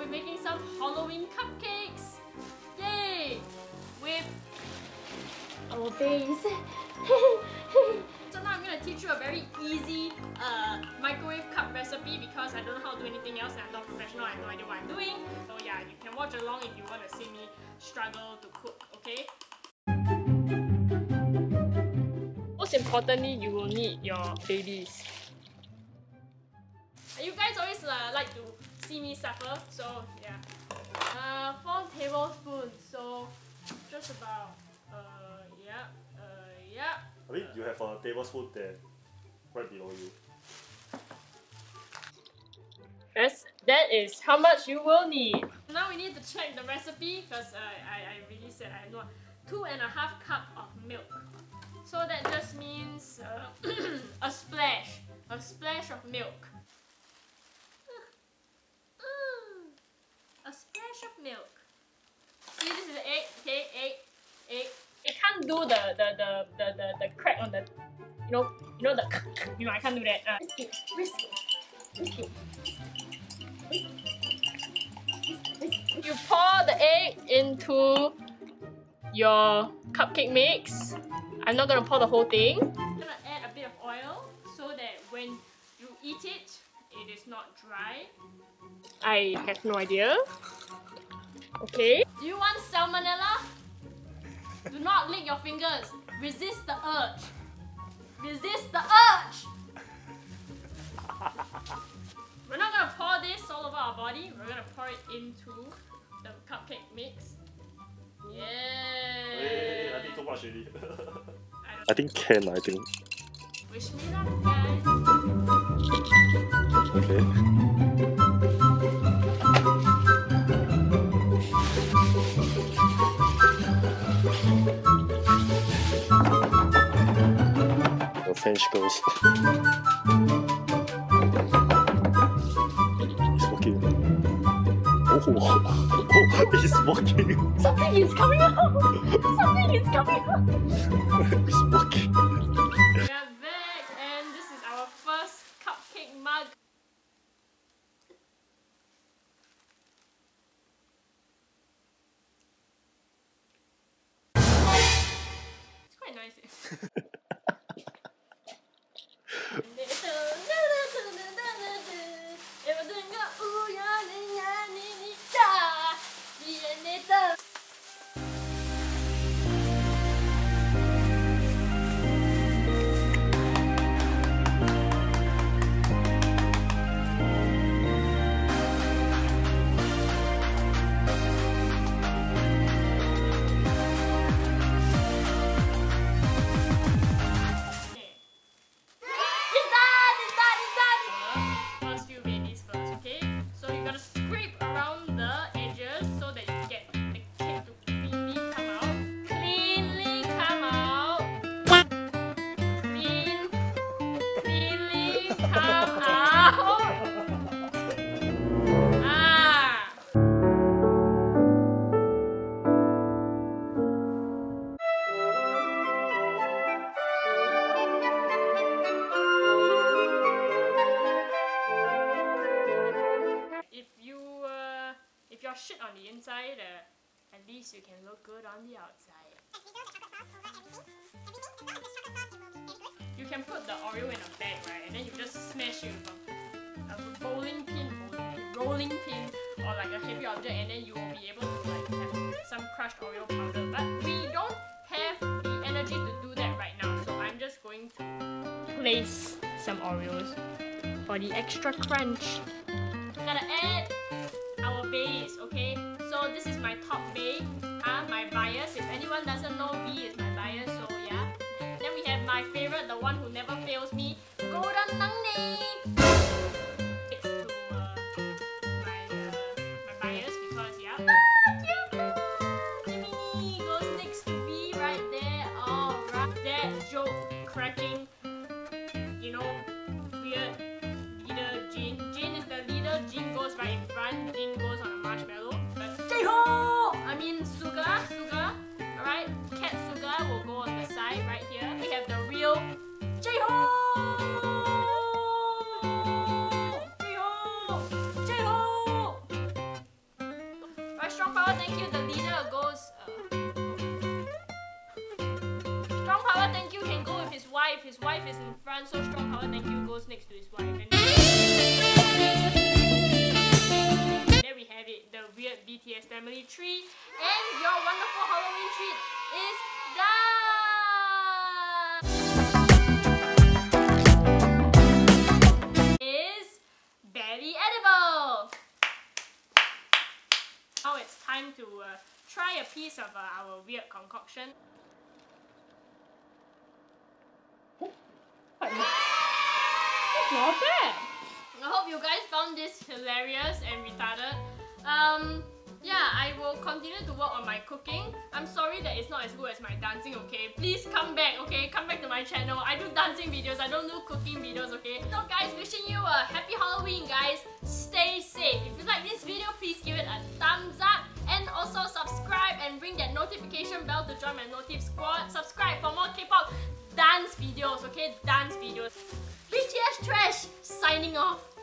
be making some Halloween cupcakes! Yay! With our base. So now I'm gonna teach you a very easy microwave cup recipe because I don't know how to do anything else and I'm not professional, I have no idea what I'm doing. So yeah, you can watch along if you want to see me struggle to cook, okay? Most importantly, you will need your babies. You guys always like to see me suffer, so yeah. 4 tablespoons, so just about, yeah. I think you have a tablespoon there, right below you. Yes, that is how much you will need. Now we need to check the recipe because I really said I know 2.5 cups of milk. So that just means a splash of milk. A splash of milk. See, this is egg, okay, egg. It can't do the crack on the, you know the, I can't do that. Whisk it. You pour the egg into your cupcake mix. I'm not gonna pour the whole thing. I'm gonna add a bit of oil so that when you eat it, it is not dry. I have no idea. Okay. Do you want salmonella? Do not lick your fingers. Resist the urge. Resist the urge! We're not gonna pour this all over our body. We're gonna pour it into the cupcake mix. Yeah. Wait, I think too much already. I think can, I think. Wish me luck, guys. Okay. The French girls. He's walking. Oh, he's walking. Something is coming out! Something is coming out! He's walking. We are back and this is our first cupcake mug. It's quite nice. If you're shit on the inside, at least you can look good on the outside. You can put the Oreo in a bag, right? And then you just smash it with a rolling pin, or like a heavy object, and then you will be able to like have some crushed Oreo powder. But we don't have the energy to do that right now, so I'm just going to place some Oreos for the extra crunch. Gotta add our base, okay? So this is my top base, my bias. If anyone doesn't know, B is my bias, so yeah. Then we have my favorite, the one who never fails me, golden nangni. Next to my bias because yeah. Jimmy goes next to B right there. Alright, that joke cracking, you know, weird. Either Jane is the thank you. The leader goes. Strong power, thank you. Can go with his wife. His wife is in front, so strong power, thank you goes next to his wife. And there we have it, the weird BTS family tree, and your wonderful Halloween treat is done. Is barely edible. Now it's time to try a piece of our weird concoction. Not bad. I hope you guys found this hilarious and retarded. Yeah, I will continue to work on my cooking. I'm sorry that it's not as good as my dancing, okay? Please come back, okay? Come back to my channel. I do dancing videos, I don't do cooking videos, okay? So guys, wishing you a happy Halloween, guys. Stay safe. If you like this video, please give it a thumbs up. And also subscribe and ring that notification bell to join my Notif squad. Subscribe for more K-pop dance videos, okay? Dance videos. BTS Trash, signing off.